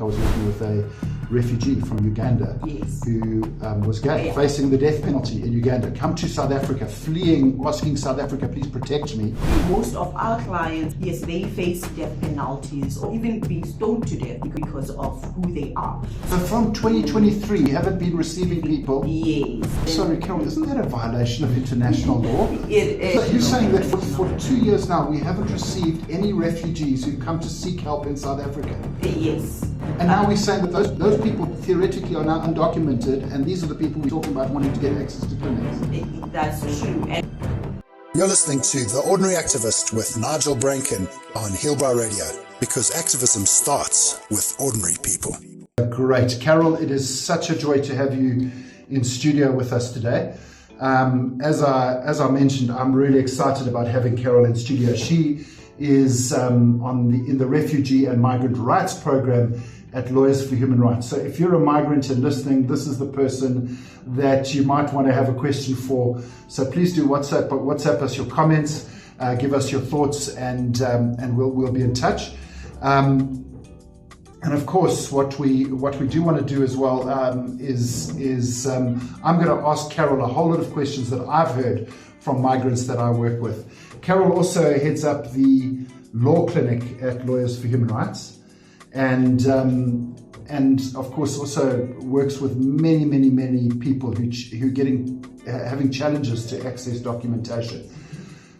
I was working with a refugee from Uganda who was gay, facing the death penalty in Uganda, come to South Africa, fleeing, asking South Africa, please protect me. Most of our clients, yes, they face death penalties or even being stoned to death because of who they are. So from 2023, you haven't been receiving people? Yes. Sorry, Carol, isn't that a violation of international law? It is. So you're saying that for 2 years now, we haven't received any refugees who come to seek help in South Africa? Yes. And now we're saying that those people theoretically are now undocumented, and these are the people we're talking about wanting to get access to clinics. That's true. You're listening to The Ordinary Activist with Nigel Branken on Hillbrow Radio, because activism starts with ordinary people. Great. Carol, it is such a joy to have you in studio with us today. As I mentioned, I'm really excited about having Carol in studio. She is in the Refugee and Migrant Rights Program at Lawyers for Human Rights. So if you're a migrant and listening, this is the person that you might want to have a question for. So please do WhatsApp us your comments, give us your thoughts, and we'll be in touch. And of course, what we do want to do as well is I'm going to ask Carol a whole lot of questions that I've heard from migrants that I work with. Carol also heads up the law clinic at Lawyers for Human Rights, and of course also works with many people who having challenges to access documentation.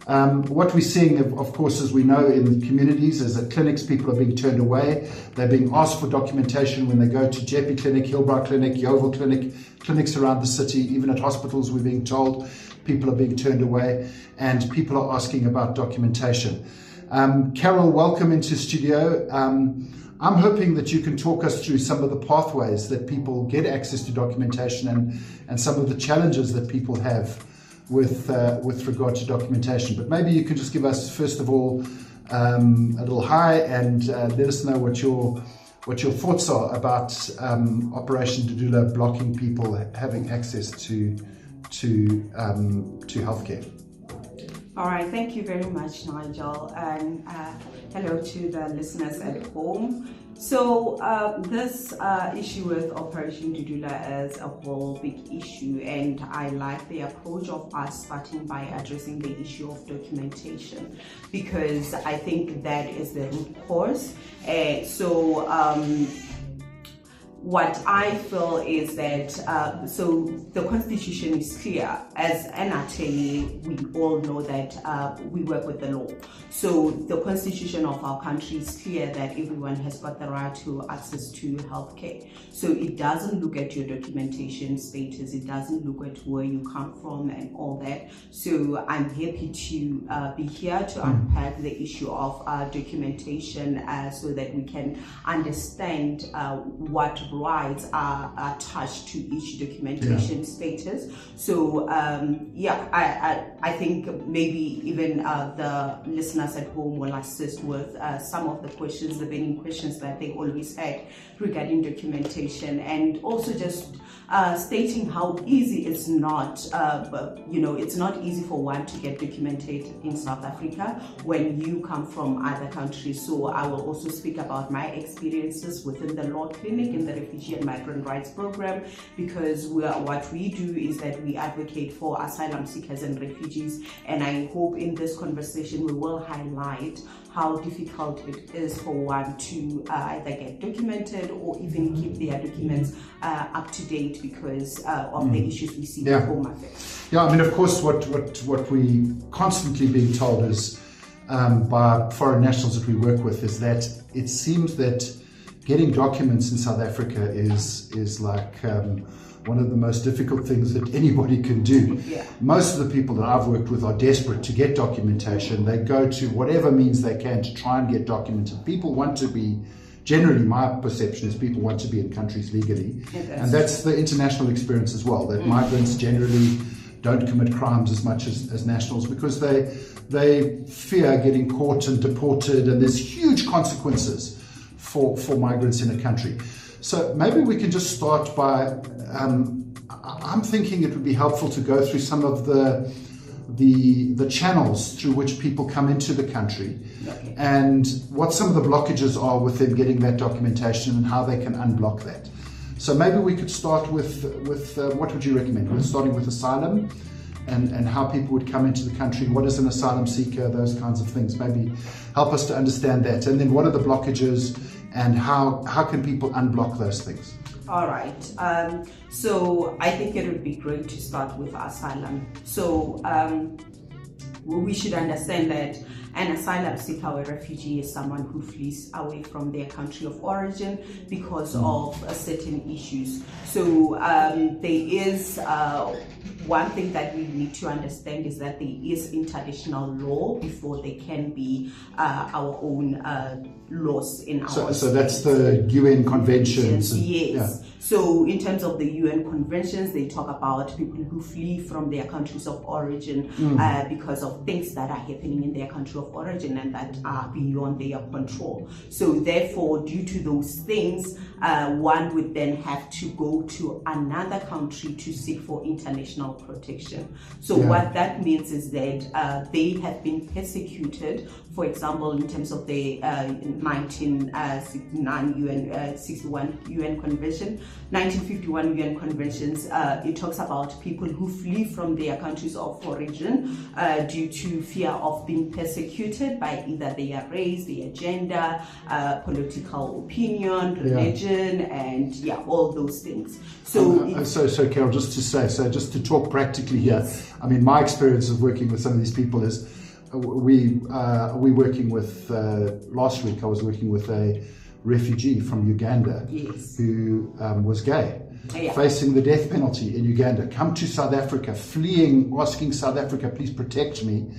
What we're seeing, of course, as we know in the communities, is that clinics, people are being turned away. They're being asked for documentation when they go to JP Clinic, Hillbrow Clinic, Yeovil Clinic, clinics around the city. Even at hospitals, we're being told people are being turned away, and people are asking about documentation. Carol, welcome into studio. I'm hoping that you can talk us through some of the pathways that people get access to documentation and some of the challenges that people have with regard to documentation. But maybe you can just give us, first of all, a little hi and let us know what your thoughts are about Operation Dudula blocking people having access to healthcare. All right, thank you very much, Nigel, and hello to the listeners at home. So this issue with Operation Dudula is a whole big issue, and I like the approach of us starting by addressing the issue of documentation, because I think that is the root cause. What I feel is that, so the Constitution is clear. As an attorney, we all know that we work with the law. So the Constitution of our country is clear that everyone has got the right to access to healthcare. So it doesn't look at your documentation status, it doesn't look at where you come from and all that. So I'm happy to be here to unpack the issue of documentation so that we can understand what rights are attached to each documentation status. So I think maybe even the listeners at home will assist with some of the questions, the burning questions that they always had regarding documentation, and also just stating how easy it's not. It's not easy for one to get documented in South Africa when you come from other countries. So I will also speak about my experiences within the law clinic in the Refugee and Migrant Rights Program, because what we do is that we advocate for asylum seekers and refugees, and I hope in this conversation we will highlight how difficult it is for one to either get documented or even keep their documents up to date because of the issues we see in Home Affairs. Yeah, I mean, of course, what we constantly being told is by foreign nationals that we work with is that it seems that getting documents in South Africa is like one of the most difficult things that anybody can do. Yeah. Most of the people that I've worked with are desperate to get documentation. They go to whatever means they can to try and get documented. People want to be, generally my perception is people want to be in countries legally. And that's the international experience as well, that migrants generally don't commit crimes as much as nationals because they fear getting caught and deported, and there's huge consequences for migrants in a country. So maybe we can just start by, I'm thinking it would be helpful to go through some of the the channels through which people come into the country, Okay. and what some of the blockages are with them getting that documentation and how they can unblock that. So maybe we could start with what would you recommend? We're starting with asylum and how people would come into the country. What is an asylum seeker? Those kinds of things. Maybe help us to understand that. And then what are the blockages and how can people unblock those things? All right. So I think it would be great to start with asylum. So we should understand that an asylum seeker or a refugee is someone who flees away from their country of origin because of certain issues. So there is one thing that we need to understand is that there is international law before there can be our own laws in our So that's the UN conventions. Yes. Yeah. So in terms of the UN conventions, they talk about people who flee from their countries of origin because of things that are happening in their country of origin and that are beyond their control. So therefore, due to those things, one would then have to go to another country to seek for international protection. So what that means is that they have been persecuted. For example, in terms of the 1961 UN Convention, 1951 UN Conventions, it talks about people who flee from their countries of origin due to fear of being persecuted by either their race, their gender, political opinion, religion, and all those things. So, so Carol, just to talk practically here, I mean, my experience of working with some of these people is we working with, last week I was working with a refugee from Uganda who was gay, facing the death penalty in Uganda, come to South Africa, fleeing, asking South Africa, please protect me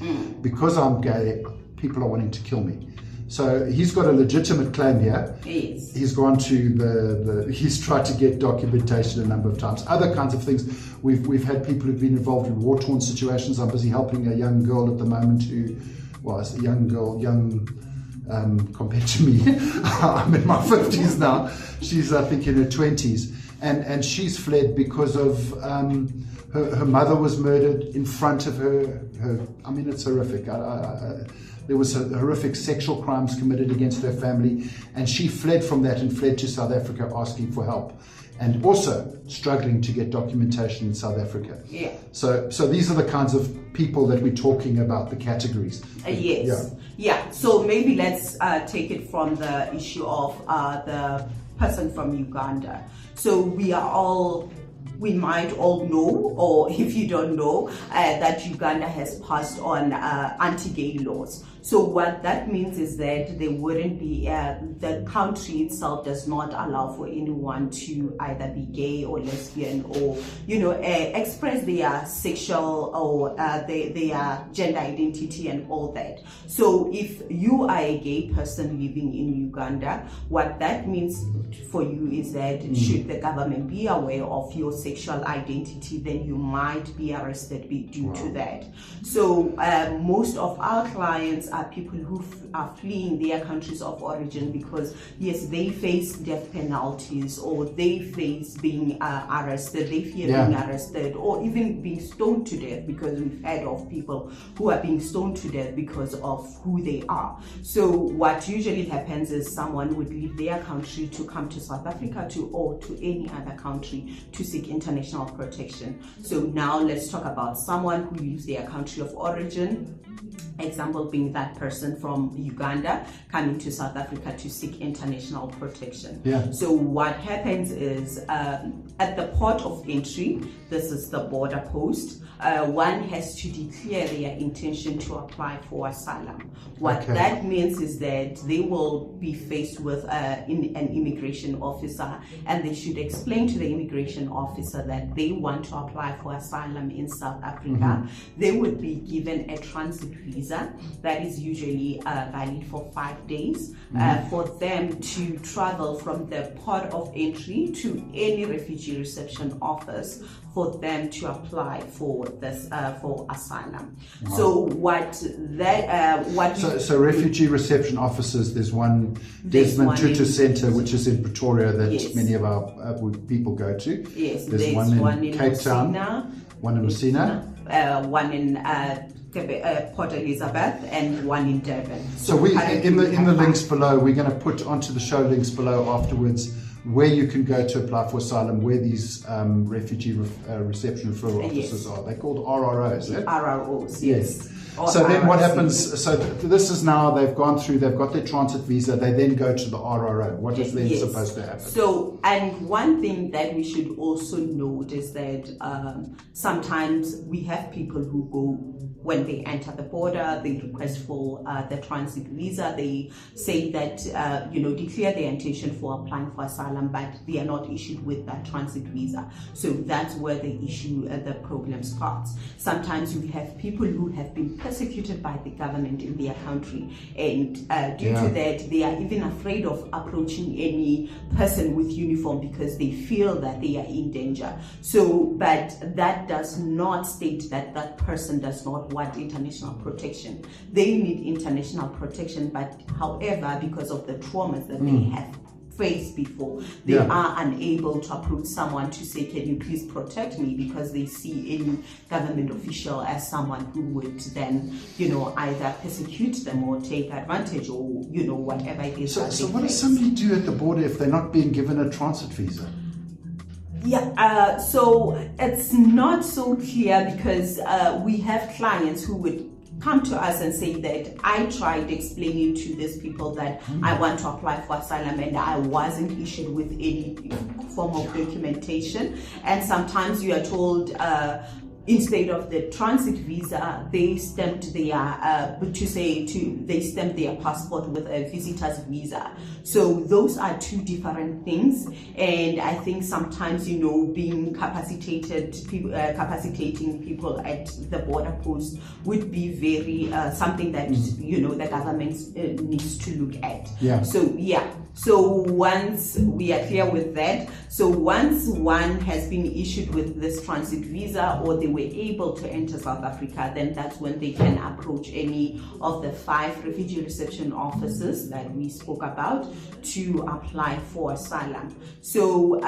because I'm gay, people are wanting to kill me. So he's got a legitimate claim here. He's gone to he's tried to get documentation a number of times. Other kinds of things. We've had people who've been involved in war-torn situations. I'm busy helping a young girl at the moment who, well, as a young girl, compared to me, I'm in my 50s now. She's, I think, in her 20s. And she's fled because of her mother was murdered in front of her. I mean, it's horrific. There was horrific sexual crimes committed against her family, and she fled from that and fled to South Africa asking for help, and also struggling to get documentation in South Africa. So these are the kinds of people that we're talking about, the categories. So maybe let's take it from the issue of the person from Uganda. So we might all know, or if you don't know, that Uganda has passed on anti-gay laws. So what that means is that there wouldn't be, the country itself does not allow for anyone to either be gay or lesbian or, express their sexual or their gender identity and all that. So if you are a gay person living in Uganda, what that means for you is that should the government be aware of your sexual identity, then you might be arrested due to that. So most of our clients are people who are fleeing their countries of origin because, yes, they face death penalties or they face being arrested, they fear being arrested or even being stoned to death, because we've heard of people who are being stoned to death because of who they are. So what usually happens is someone would leave their country to come to South Africa or to any other country to seek international protection. So now let's talk about someone who leaves their country of origin, example being that person from Uganda coming to South Africa to seek international protection. So what happens is at the port of entry, this is the border post, one has to declare their intention to apply for asylum. What that means is that they will be faced with an immigration officer, and they should explain to the immigration officer that they want to apply for asylum in South Africa. They would be given a transit visa that is usually valid for 5 days for them to travel from the port of entry to any refugee Refugee Reception Office for them to apply for this for asylum. Wow. So So Refugee Reception Offices, there's one Desmond Tutu Centre, which is in Pretoria, that yes. many of our people go to. Yes, there's one in Cape Town, one in Messina, one in Port Elizabeth, and one in Durban. So we in the links below, we're going to put onto the show links below afterwards where you can go to apply for asylum, where these refugee reception referral offices are. They're called RROs, eh? RROs, yes. So then what happens, so this is now, they've gone through, they've got their transit visa, they then go to the RRO. What is then supposed to happen? So, and one thing that we should also note is that sometimes we have people who go, when they enter the border, they request for the transit visa. They say that, declare their intention for applying for asylum, but they are not issued with that transit visa. So that's where the issue, the problem starts. Sometimes we have people who have been persecuted by the government in their country, and due to that, they are even afraid of approaching any person with uniform because they feel that they are in danger. So, but that does not state that that person does not want international protection. They need international protection, but however, because of the traumas that they have faced before, they are unable to approach someone to say, can you please protect me, because they see any government official as someone who would then, either persecute them or take advantage, or, whatever it is. So what does somebody do at the border if they're not being given a transit visa? Yeah, so it's not so clear, because we have clients who would come to us and say that I tried explaining to these people that I want to apply for asylum and I wasn't issued with any form of documentation. And sometimes you are told instead of the transit visa, they stamped their they stamped their passport with a visitor's visa. So those are two different things, and I think sometimes being capacitating people at the border post would be very something that the government needs to look at. So once we are clear with that, so once one has been issued with this transit visa, or they were able to enter South Africa, then that's when they can approach any of the 5 refugee reception offices that we spoke about to apply for asylum. So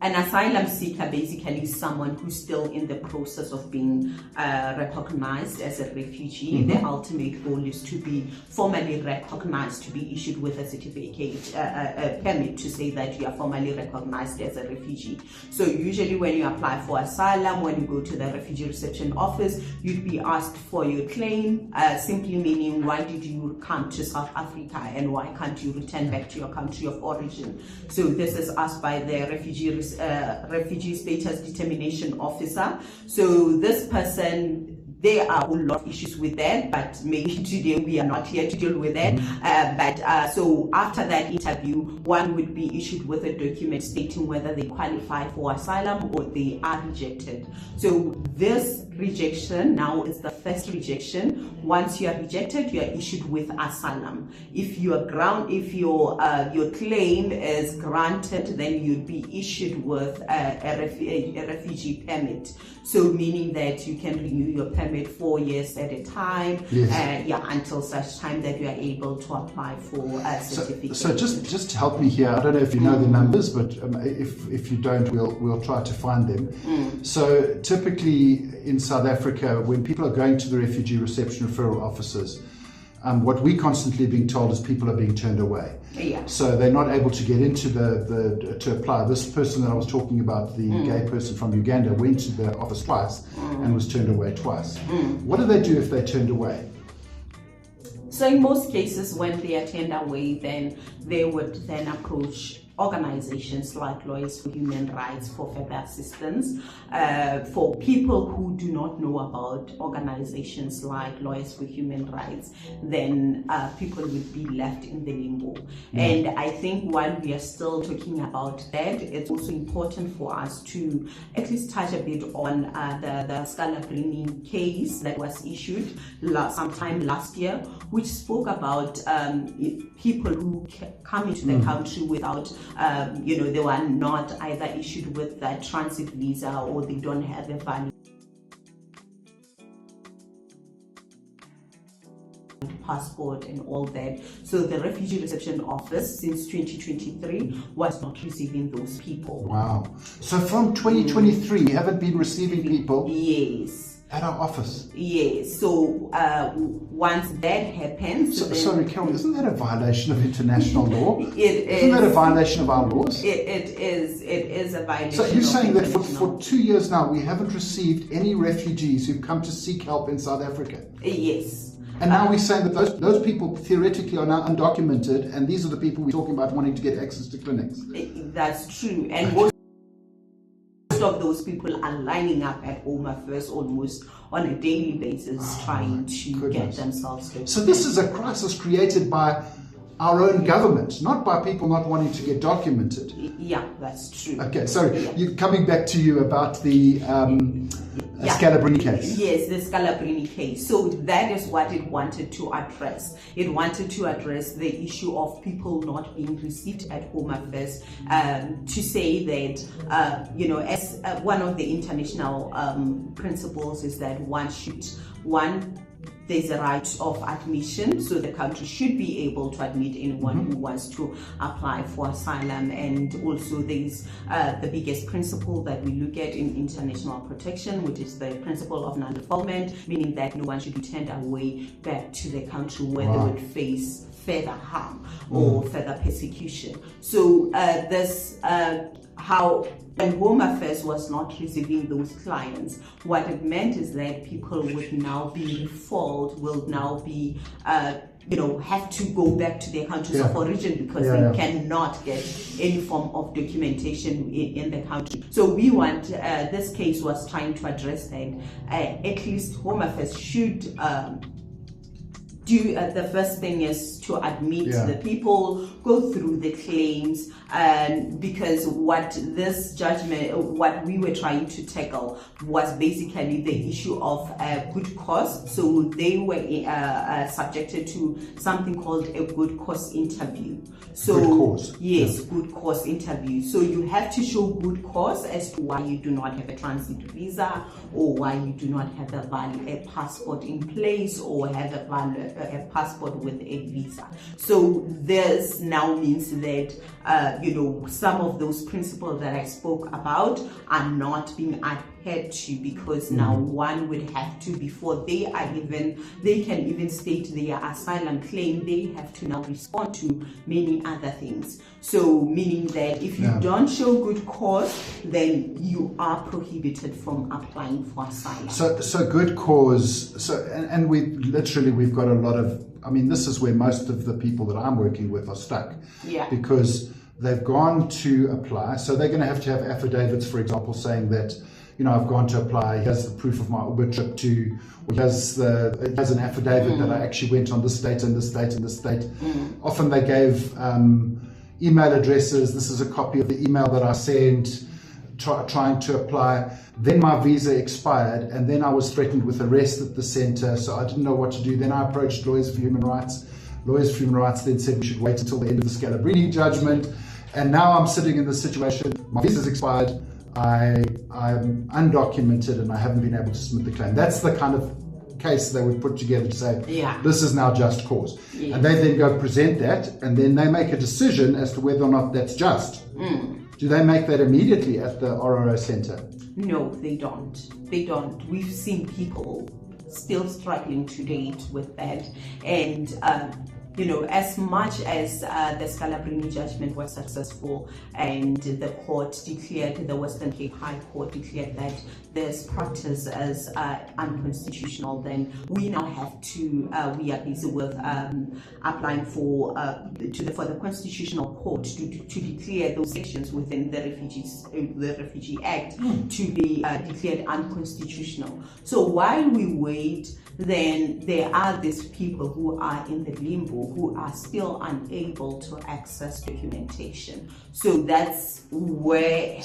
an asylum seeker basically is someone who's still in the process of being recognized as a refugee. The ultimate goal is to be formally recognized, to be issued with a certificate, a permit to say that you are formally recognized as a refugee. So usually when you apply for asylum, when you go to the refugee reception office, you'd be asked for your claim, simply meaning why did you come to South Africa and why can't you return back to your country of origin. So this is asked by the refugee status determination officer. So this person, there are a whole lot of issues with that, but maybe today we are not here to deal with that. So after that interview, one would be issued with a document stating whether they qualify for asylum or they are rejected. So this rejection now is the first rejection. Once you are rejected, you are issued with asylum. If your claim is granted, then you'd be issued with a refugee permit. So meaning that you can renew your permit 4 years at a time, until such time that you are able to apply for a certificate. So just help me here. I don't know if you know the numbers, but if you don't, we'll try to find them. So typically in South Africa, when people are going to the refugee reception referral offices, what we constantly being told is people are being turned away. So they're not able to get into to apply. This person that I was talking about, the gay person from Uganda, went to the office twice and was turned away twice. What do they do if they're turned away? So in most cases, when they are turned away, then they would then approach organizations like Lawyers for Human Rights for further assistance. For people who do not know about organizations like Lawyers for Human Rights, then people would be left in the limbo. And I think while we are still talking about that, it's also important for us to at least touch a bit on the Scala-Brini case that was issued sometime last year, which spoke about people who come into the country without they were not either issued with that transit visa or they don't have a valid passport and all that. So the Refugee Reception Office since 2023 was not receiving those people. Wow. So from 2023, you haven't been receiving people? Yes. At our office? Yes. So once that happens... Sorry, Carol, isn't that a violation of international law? It is. Isn't that a violation of our laws? It is a violation. So you're saying that for 2 years now, we haven't received any refugees who've come to seek help in South Africa? Yes. And now we're saying that those people theoretically are now undocumented, and these are the people we're talking about wanting to get access to clinics. That's true. And most of those people are lining up at Home Affairs almost on a daily basis, trying to get themselves documented. So this is a crisis created by our own government, not by people not wanting to get documented. Yeah, that's true. Okay, sorry, coming back to you about the Scalabrini case. Yes, the Scalabrini case. So that is what it wanted to address. It wanted to address the issue of people not being received at Home Affairs, to say that, as one of the international principles is that there's a right of admission, so the country should be able to admit anyone who wants to apply for asylum. And also there's the biggest principle that we look at in international protection, which is the principle of non-refoulement, meaning that no one should be turned away back to the country where they would face further harm or further persecution. So when Home Affairs was not receiving those clients, what it meant is that people would now be refoulement, will now be, have to go back to their countries of origin because they cannot get any form of documentation in the country. So we want, this case was trying to address that. At least Home Affairs should the first thing is to admit the people, go through the claims, and because what we were trying to tackle was basically the issue of good cause. So they were subjected to something called a good cause interview. So good cause. Yes, good cause interview. So you have to show good cause as to why you do not have a transit visa, or why you do not have a passport in place, or have a passport with a visa. So this now means that some of those principles that I spoke about are not being adhered to, because now one would have to, before they can even state their asylum claim, they have to now respond to many other things. So meaning that if you don't show good cause, then you are prohibited from applying for asylum. So good cause. And we've got a lot of, this is where most of the people that I'm working with are stuck. Yeah. Because they've gone to apply, so they're going to have affidavits, for example, saying that, I've gone to apply, here's the proof of my Uber trip to, or here's an affidavit that I actually went on this date and this date and this date. Often they gave email addresses. This is a copy of the email that I sent trying to apply. Then my visa expired, and then I was threatened with arrest at the center, so I didn't know what to do. Then I approached Lawyers for Human Rights. Lawyers for Human Rights then said we should wait until the end of the Scalabrini judgment. And now I'm sitting in this situation. My visa's expired. I'm undocumented and I haven't been able to submit the claim. That's the kind of case they would put together to say, this is now just cause. Yeah. And they then go present that, and then they make a decision as to whether or not that's just. Do they make that immediately at the RRO center? No, they don't. They don't. We've seen people still struggling to date with that. And as much as the Scalabrini judgment was successful and the court declared, the Western Cape High Court declared that this practice as unconstitutional, then we now have to, we are busy with applying for the Constitutional Court to declare those sections within the Refugee Act to be declared unconstitutional. So while we wait, then there are these people who are in the limbo, who are still unable to access documentation. So that's where...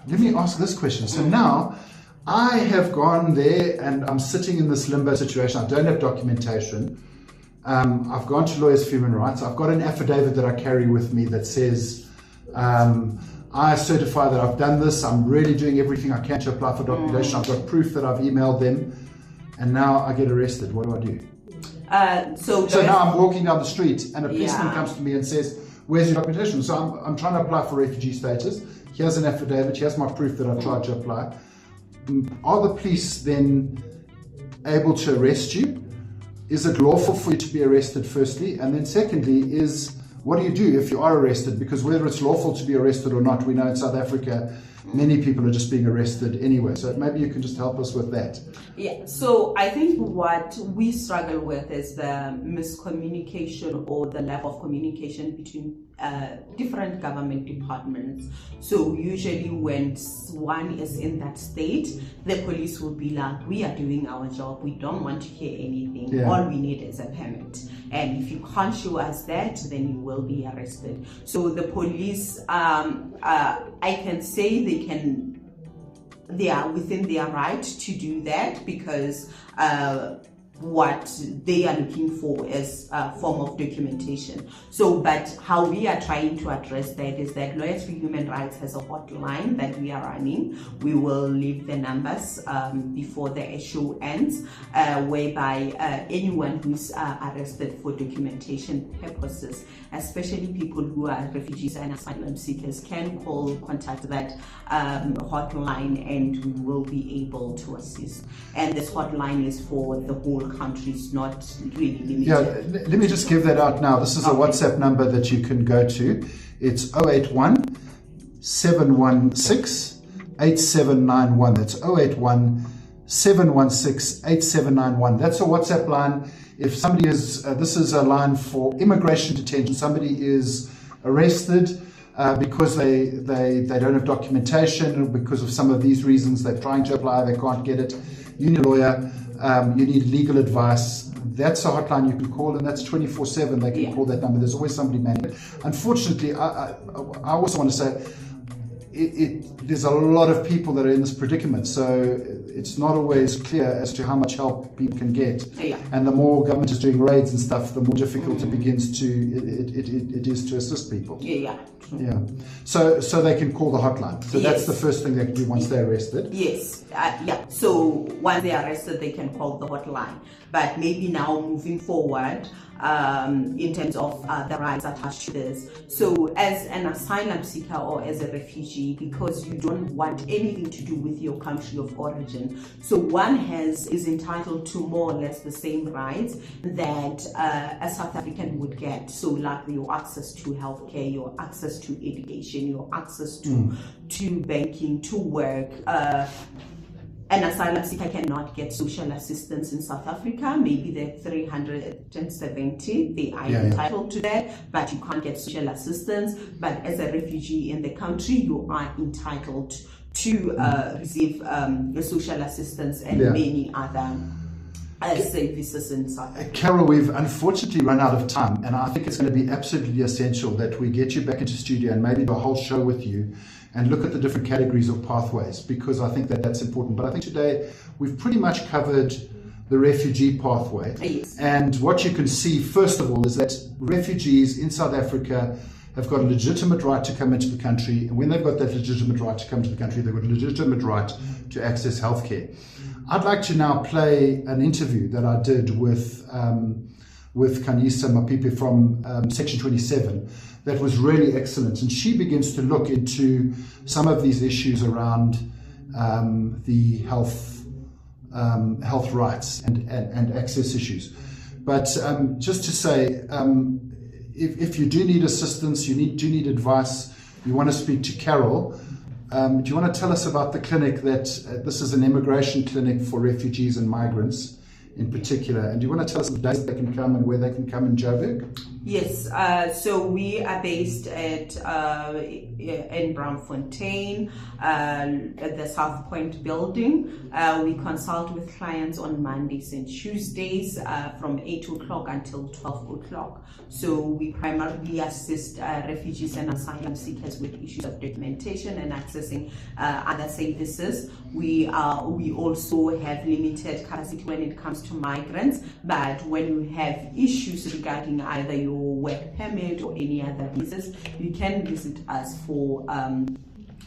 let me ask this question. So now I have gone there and I'm sitting in this limbo situation. I don't have documentation. I've gone to Lawyers for Human Rights. I've got an affidavit that I carry with me that says I certify that I've done this. I'm really doing everything I can to apply for documentation. I've got proof that I've emailed them, and now I get arrested. What do I do? So now I'm walking down the street and a policeman comes to me and says, where's your documentation? So I'm trying to apply for refugee status. Here's an affidavit. Here's my proof that I've tried to apply. Are the police then able to arrest you? Is it lawful for you to be arrested, firstly? And then secondly, what do you do if you are arrested? Because whether it's lawful to be arrested or not, we know in South Africa, many people are just being arrested anyway. So maybe you can just help us with that. Yeah, so I think what we struggle with is the miscommunication or the lack of communication between different government departments. So usually when one is in that state, the police will be like, we are doing our job, we don't want to hear anything, all we need is a permit, and if you can't show us that, then you will be arrested. So the police, I can say they are within their right to do that, because what they are looking for is a form of documentation. So, but how we are trying to address that is that Lawyers for Human Rights has a hotline that we are running. We will leave the numbers before the issue ends, whereby anyone who's arrested for documentation purposes, especially people who are refugees and asylum seekers, can contact that hotline, and we will be able to assist. And this hotline is for the whole country, it's not really limited. Yeah, let me just give that out now. This is a WhatsApp number that you can go to. It's 081 716 8791. That's 081 716 8791. That's a WhatsApp line. If somebody is, this is a line for immigration detention. Somebody is arrested because they don't have documentation, or because of some of these reasons, they're trying to apply, they can't get it. You need a lawyer, you need legal advice. That's a hotline you can call, and that's 24/7. They can call that number. There's always somebody manning it. Unfortunately, I also want to say, there's a lot of people that are in this predicament, so it's not always clear as to how much help people can get. And the more government is doing raids and stuff, the more difficult it is to assist people. So they can call the hotline. So that's the first thing they can do once they're arrested. So once they're arrested, they can call the hotline. But maybe now moving forward, in terms of the rights attached to this. So as an asylum seeker or as a refugee, because you don't want anything to do with your country of origin, so one is entitled to more or less the same rights that a South African would get. So like your access to healthcare, your access to education, your access to banking, to work. An asylum seeker cannot get social assistance in South Africa. Maybe they're 370, they are entitled to that, but you can't get social assistance. But as a refugee in the country, you are entitled to receive social assistance and many other services in South Africa. Carol, we've unfortunately run out of time, and I think it's going to be absolutely essential that we get you back into studio and maybe do a whole show with you and look at the different categories of pathways, because I think that's important. But I think today we've pretty much covered the refugee pathway. And what you can see, first of all, is that refugees in South Africa have got a legitimate right to come into the country. And when they've got that legitimate right to come to the country, they've got a legitimate right to access healthcare. I'd like to now play an interview that I did with Kanisa Mapipe from Section 27. That was really excellent, and she begins to look into some of these issues around the health rights and access issues. But just to say, if you do need assistance, do need advice, you want to speak to Carol, do you want to tell us about the clinic that this is an immigration clinic for refugees and migrants in particular, and do you want to tell us the days they can come and where they can come in Joburg? Yes, so we are based in Braamfontein, at the South Point building. We consult with clients on Mondays and Tuesdays from 8 o'clock until 12 o'clock. So we primarily assist refugees and asylum seekers with issues of documentation and accessing other services. We also have limited capacity when it comes to to migrants, but when you have issues regarding either your work permit or any other visas, you can visit us for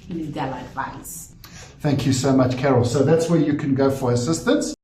legal advice. Thank you so much, Carol. So that's where you can go for assistance.